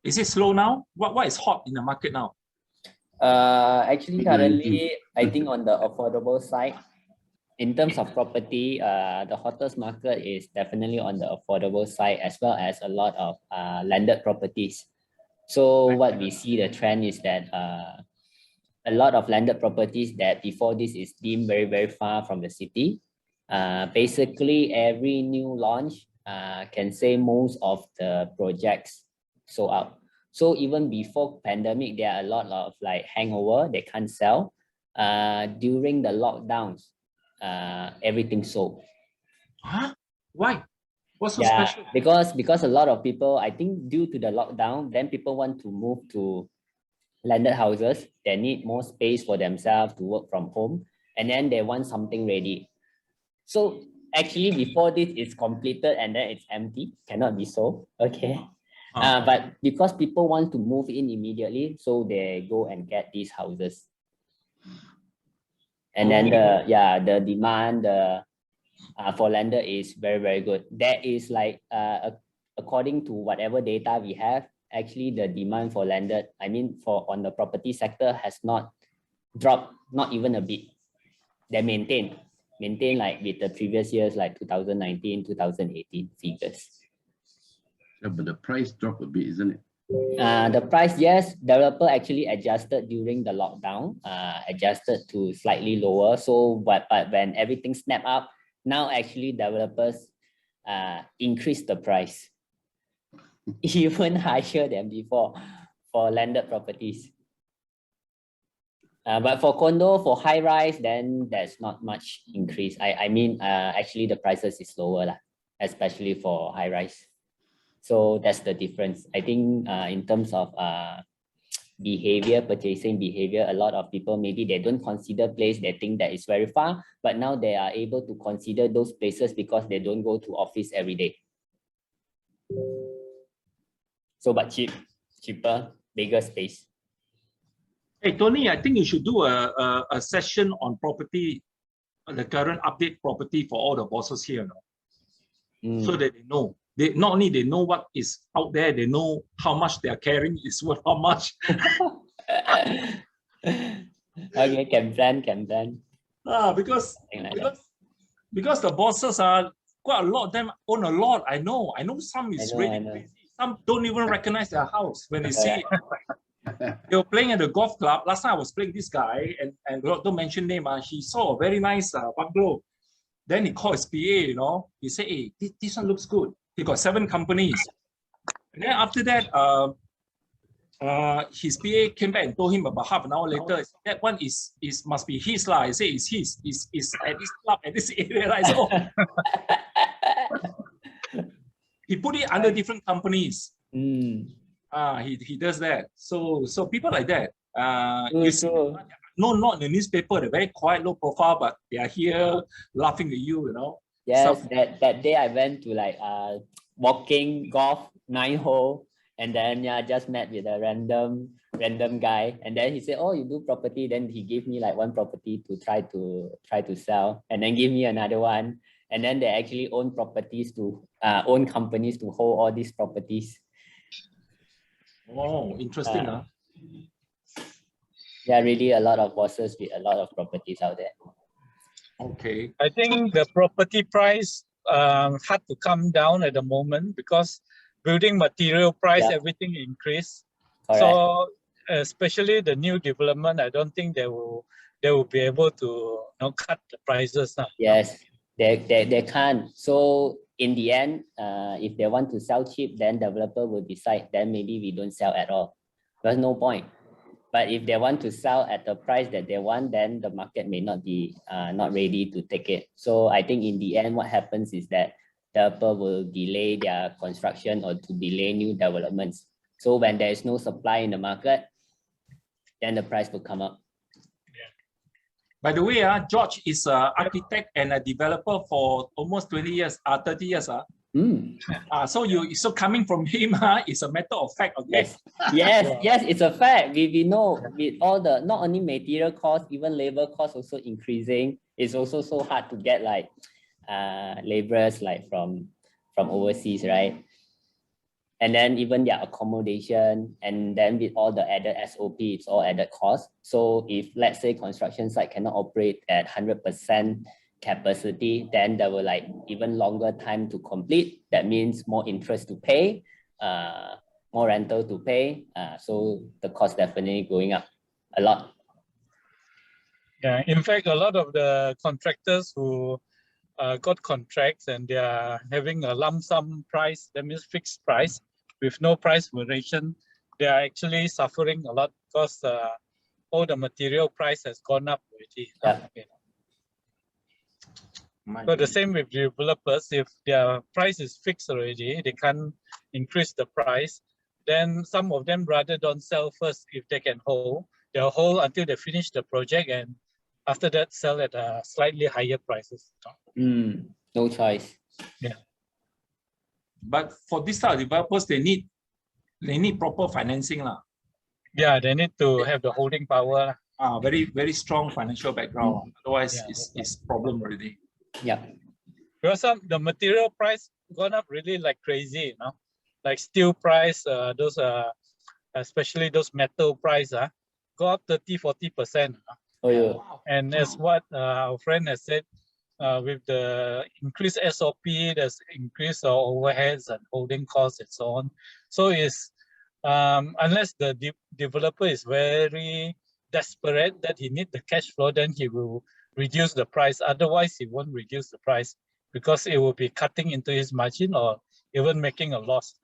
Is it slow now? What is hot in the market now? Actually, currently, I think on the affordable side, in terms of property, the hottest market is definitely on the affordable side, as well as a lot of landed properties. So what we see the trend is that a lot of landed properties that before this is deemed very, very far from the city. Basically, every new launch can say most of the projects sold out. So even before pandemic, there are a lot of like hangover, they can't sell. During the lockdowns, everything sold. Huh? Why? What's so Yeah, special? because a lot of people, I think due to the lockdown, then people want to move to landed houses. They need more space for themselves to work from home, and then they want something ready. So actually before this is completed and then it's empty, cannot be sold. Okay. But because people want to move in immediately, so they go and get these houses. And then the demand for lender is very, very good. That is like according to whatever data we have, actually the demand for landed, I mean for on the property sector has not dropped, not even a bit. They maintain like with the previous years, like 2019, 2018 figures. Yeah, but the price dropped a bit, isn't it? The price, yes, developer actually adjusted during the lockdown, adjusted to slightly lower. So, but when everything snapped up, now actually developers increase the price even higher than before for landed properties. But for condo, for high rise, then there's not much increase. I mean, actually the prices is lower, especially for high rise. So that's the difference. I think in terms of behavior, purchasing behavior, a lot of people, maybe they don't consider place, they think that it's very far, but now they are able to consider those places because they don't go to office every day. So, but cheaper, bigger space. Hey, Tony, I think you should do a session on property, the current update property for all the bosses here, so that they know. They not only they know what is out there, they know how much they are carrying is worth how much. Okay, can plan. Because the bosses are quite a lot of them own a lot. I know some is really crazy. Some don't even recognize their house when they see it. They were playing at the golf club. Last time I was playing this guy, and don't mention name. He saw a very nice bungalow. Then he called his PA, he said, hey, this one looks good. He got 7 companies. And then after that, his PA came back and told him about half an hour later, that one must be his lah. I say it's his, is at this club, at this area. Right? So, he put it under different companies. He does that. So people like that. You see, no, not in the newspaper. They're very quiet, low profile, but they are here laughing at you. Yes, that day I went to like walking golf 9-hole, and then just met with a random guy, and then he said, oh, you do property. Then he gave me like one property to try to sell, and then give me another one, and then they actually own properties to own companies to hold all these properties. Oh, interesting, huh? Yeah, really a lot of bosses with a lot of properties out there. Okay. I think the property price had to come down at the moment because building material price, everything increased. Correct. So especially the new development, I don't think they will be able to cut the prices now. Yes, they can't. So in the end, if they want to sell cheap, then developer will decide, then maybe we don't sell at all. There's no point. But if they want to sell at the price that they want, then the market may not be not ready to take it. So I think in the end, what happens is that developer will delay their construction or to delay new developments. So when there is no supply in the market, then the price will come up. By the way, George is an architect and a developer for almost 20 years, 30 years. So coming from him, it's a matter of fact. Okay? Yes, it's a fact. We know with all the not only material costs, even labor costs also increasing. It's also so hard to get like laborers like from overseas, right? And then even their accommodation, and then with all the added SOP, it's all added cost. So if let's say construction site cannot operate at 100% capacity, then there will like even longer time to complete. That means more interest to pay, more rental to pay. So the cost definitely going up a lot. Yeah, in fact, a lot of the contractors who got contracts and they are having a lump sum price, that means fixed price with no price variation, they are actually suffering a lot because all the material price has gone up already. Yeah. So the same with developers, if their price is fixed already, they can't increase the price, then some of them rather don't sell first if they can hold. They'll hold until they finish the project and after that sell at slightly higher prices. No choice. Yeah. But for this type of developers, they need proper financing lah. Yeah, they need to have the holding power. Very strong financial background. Otherwise, it's problem already. Yeah. Because the material price gone up really like crazy, you know, like steel price, those especially those metal price go up 30-40%. Oh yeah. And as what our friend has said, with the increased SOP, there's increased overheads and holding costs and so on. So it's unless the developer is very desperate that he needs the cash flow, then he will reduce the price. Otherwise, he won't reduce the price because it will be cutting into his margin or even making a loss.